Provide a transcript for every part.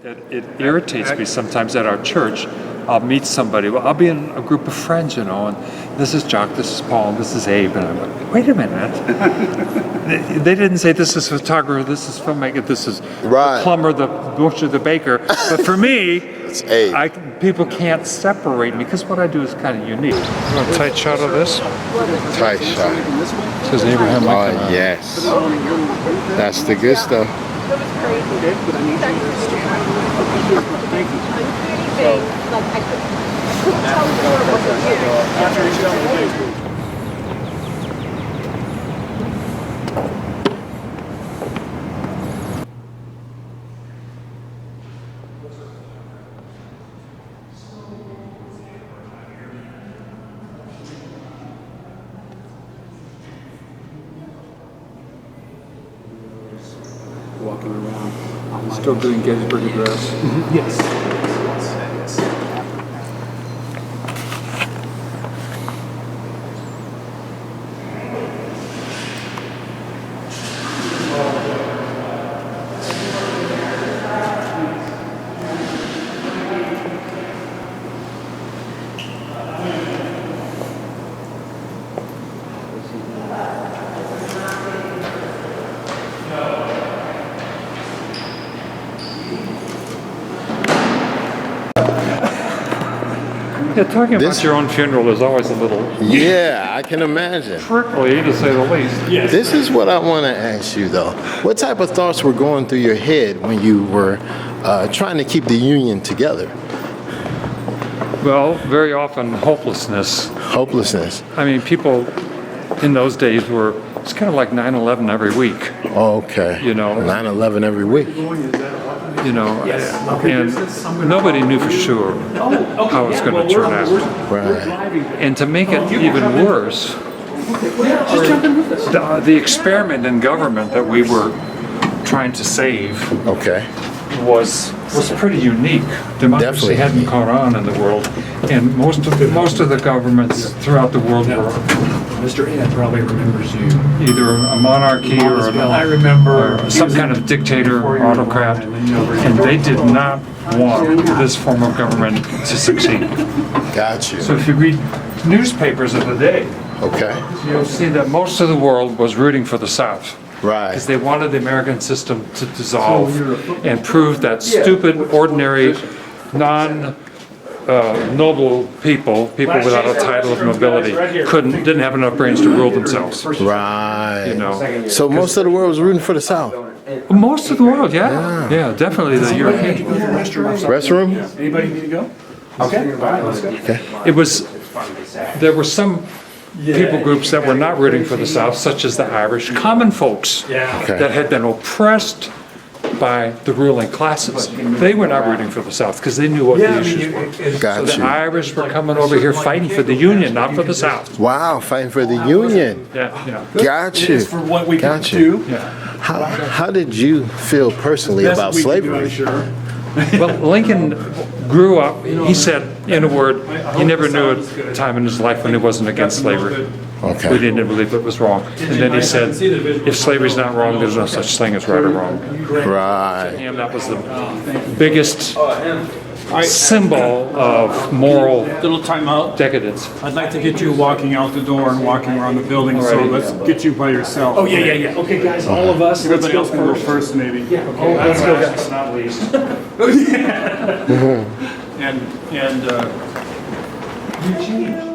It irritates me sometimes at our church. I'll meet somebody. Well, I'll be in a group of friends, and this is Jock, this is Paul, and this is Abe, and I'm like, wait a minute. They didn't say this is photographer, this is filmmaker, this is the plumber, the butcher, the baker. But for me, it's Abe. People can't separate me because what I do is kind of unique. You want a tight shot of this? Tight shot. It says Abraham Lincoln. Oh, yes. That's the good stuff. Walking around. Still doing Gettysburg Address? Mm-hmm. Yes. Yeah, talking about your own funeral is always a little... Yeah, I can imagine. Prickly, to say the least. Yes. This is what I want to ask you, though. What type of thoughts were going through your head when you were trying to keep the Union together? Well, very often hopelessness. Hopelessness. I mean, people in those days it's kind of like 9/11 every week. Okay. 9/11 every week. And nobody knew for sure how it was going to turn out. Right. And to make it even worse, the experiment in government that we were trying to save was pretty unique. Democracy hadn't caught on in the world, and most of the governments throughout the world were. Mr. Ed probably remembers you. Either a monarchy or some kind of dictator, autocrat, and they did not want this form of government to succeed. Got you. So if you read newspapers of the day, you'll see that most of the world was rooting for the South. Right. Because they wanted the American system to dissolve and prove that stupid, ordinary, noble people without a title of nobility, didn't have enough brains to rule themselves. Right. So most of the world was rooting for the South. Most of the world, yeah, definitely the European. Restroom? Anybody need to go? Okay. All right, let's go. Okay. There were some people groups that were not rooting for the South, such as the Irish common folks that had been oppressed by the ruling classes. They were not rooting for the South because they knew what the issues were. So the Irish were coming over here fighting for the Union, not for the South. Wow, fighting for the Union. Got you. For what we can do. How did you feel personally about slavery? Well, Lincoln grew up, he said, in a word, he never knew a time in his life when he wasn't against slavery. Okay. We didn't believe it was wrong. And then he said, if slavery's not wrong, there's no such thing as right or wrong. Right. To him, that was the biggest symbol of moral Little timeout. decadence. I'd like to get you walking out the door and walking around the building, so let's get you by yourself. Oh, yeah. Okay, guys, all of us. Everybody else can go first, maybe. Yeah, okay. Let's go, guys. Not least. And Eugene.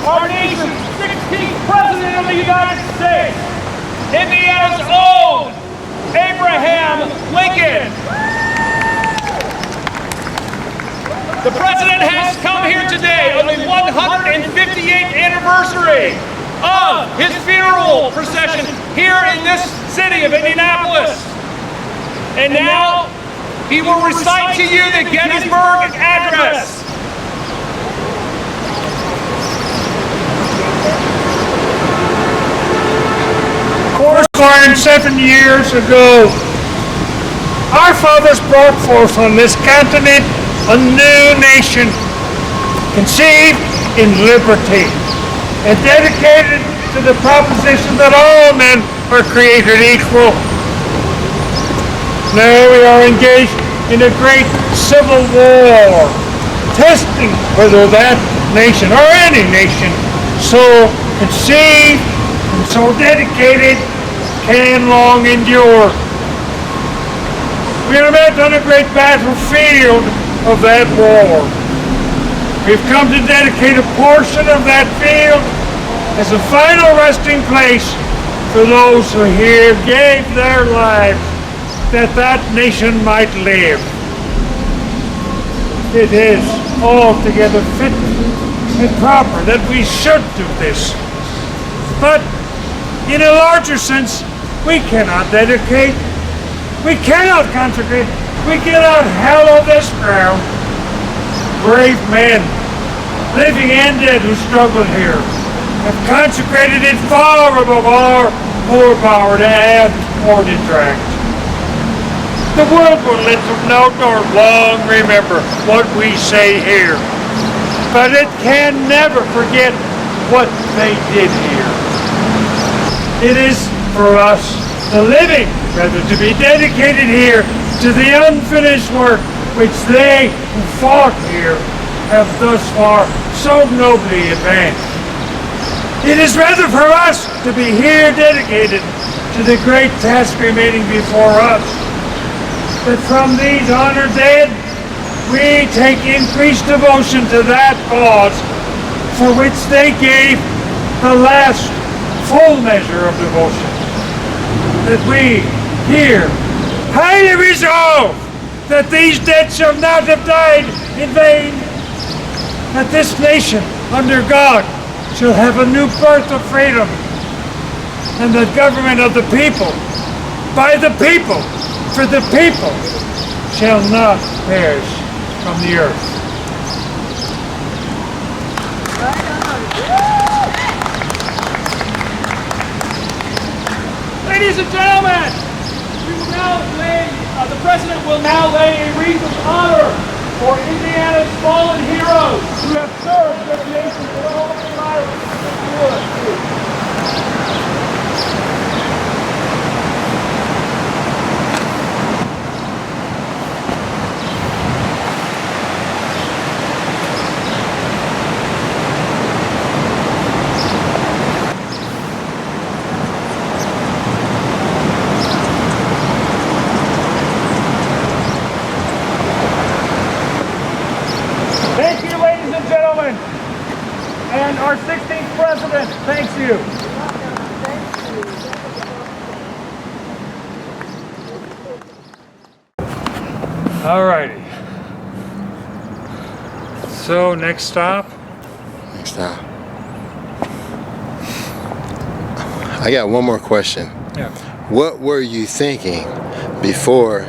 Our nation's 16th President of the United States, Indiana's own Abraham Lincoln. The President has come here today on the 158th anniversary of his funeral procession here in this city of Indianapolis. And now he will recite to you the Gettysburg Address. 107 years ago, our fathers brought forth on this continent a new nation, conceived in liberty and dedicated to the proposition that all men are created equal. Now we are engaged in a great civil war, testing whether that nation or any nation so conceived and so dedicated can long endure. We are met on a great battlefield of that war. We've come to dedicate a portion of that field as a final resting place for those who here gave their lives that that nation might live. It is altogether fit and proper that we should do this. But in a larger sense, we cannot dedicate, we cannot consecrate, we cannot hallow this ground. Brave men, living and dead, who struggled here, have consecrated it far above our poor power to add or detract. The world will little note nor long remember what we say here, but it can never forget what they did here. It is for us, the living, rather, to be dedicated here to the unfinished work which they who fought here have thus far so nobly advanced. It is rather for us to be here dedicated to the great task remaining before us, that from these honored dead we take increased devotion to that cause for which they gave the last full measure of devotion, that we here highly resolve that these dead shall not have died in vain, that this nation under God shall have a new birth of freedom, and the government of the people, by the people, for the people, shall not perish from the earth. Ladies and gentlemen, we will now the President will now lay a wreath of honor for Indiana's fallen heroes who have served their nation with all the lives of good. Thank you, ladies and gentlemen, and our 16th president. Thanks you. All righty. So next stop. Next time. I got one more question. Yeah. What were you thinking before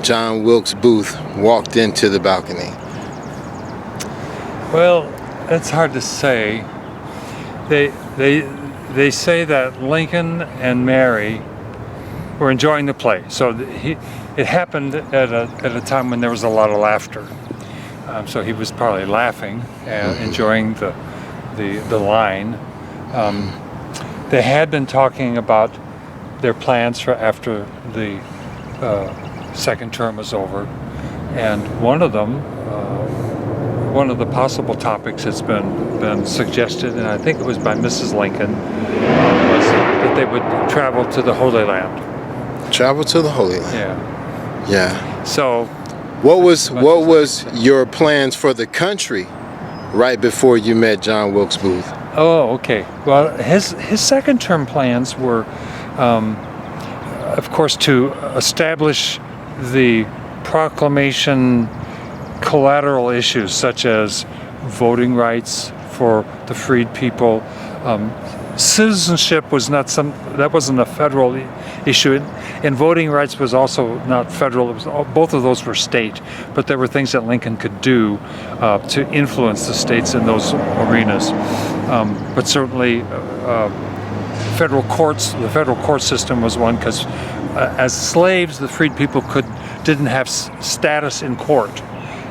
John Wilkes Booth walked into the balcony? Well, it's hard to say. They say that Lincoln and Mary were enjoying the play. So it happened at a time when there was a lot of laughter. So he was probably laughing and enjoying the line. They had been talking about their plans for after the second term was over, and one of the possible topics that's been suggested, and I think it was by Mrs. Lincoln, was that they would travel to the Holy Land. Travel to the Holy Land. Yeah. Yeah. So, What was your plans for the country right before you met John Wilkes Booth? oh, okay. Well, his second term plans were, of course, to establish the proclamation collateral issues such as voting rights for the freed people. Citizenship was not that wasn't a federal issue, and voting rights was also not federal. It was both of those were state, but there were things that Lincoln could do to influence the states in those arenas. But certainly federal courts. The federal court system was one because as slaves, the freed people didn't have status in court.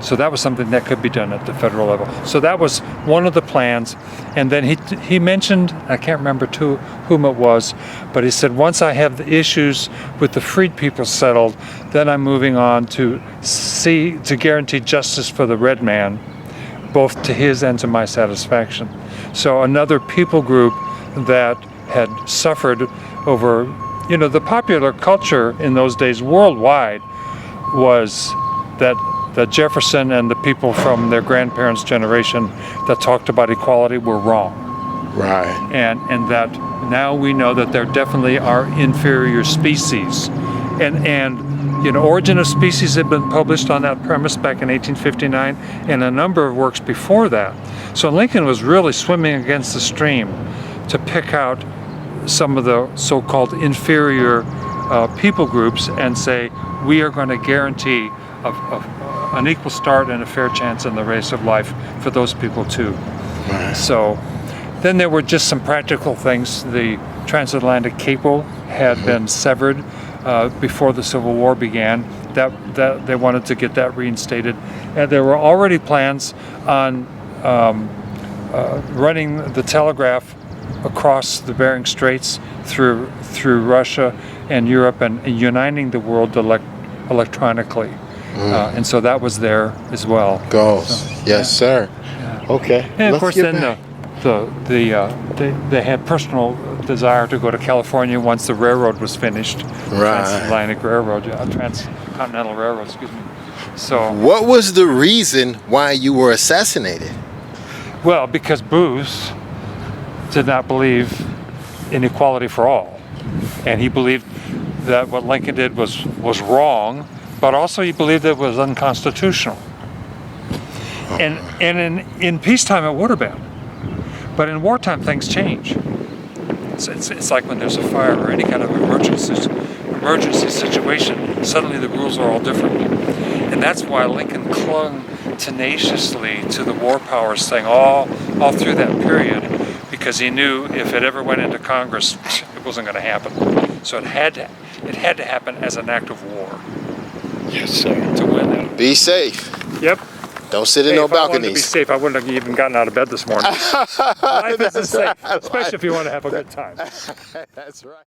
So that was something that could be done at the federal level. So that was one of the plans. And then he mentioned, I can't remember to whom it was, but he said, once I have the issues with the freed people settled, then I'm moving on to guarantee justice for the red man, both to his and to my satisfaction. So another people group that had suffered over, the popular culture in those days worldwide was that Jefferson and the people from their grandparents' generation that talked about equality were wrong. Right. And that now we know that there definitely are inferior species. And Origin of Species had been published on that premise back in 1859 and a number of works before that. So Lincoln was really swimming against the stream to pick out some of the so-called inferior people groups and say, we are going to guarantee an equal start and a fair chance in the race of life for those people too. Right. So then there were just some practical things. The transatlantic cable had been severed before the Civil War began. That they wanted to get that reinstated, and there were already plans on running the telegraph across the Bering Straits through Russia and Europe and uniting the world electronically. And so that was there as well. Goals. So, yes, sir. Yeah. Okay. And of Let's course, get then back. they had personal desire to go to California once the railroad was finished. Right. Transatlantic Railroad, Transcontinental Railroad, excuse me. So, What was the reason why you were assassinated? well, because Booth did not believe in equality for all, and he believed that what Lincoln did was wrong, but also he believed it was unconstitutional. And in peacetime it would have been, but in wartime things change. It's like when there's a fire or any kind of emergency situation, suddenly the rules are all different. And that's why Lincoln clung tenaciously to the war powers thing all through that period, because he knew if it ever went into Congress, it wasn't going to happen. So it had to happen as an act of war. Yes, sir. To win that. Be safe. Yep. Don't sit in no If I wanted to be balconies. safe, I wouldn't have even gotten out of bed this morning. Life isn't safe, especially if you want to have a good time. That's right.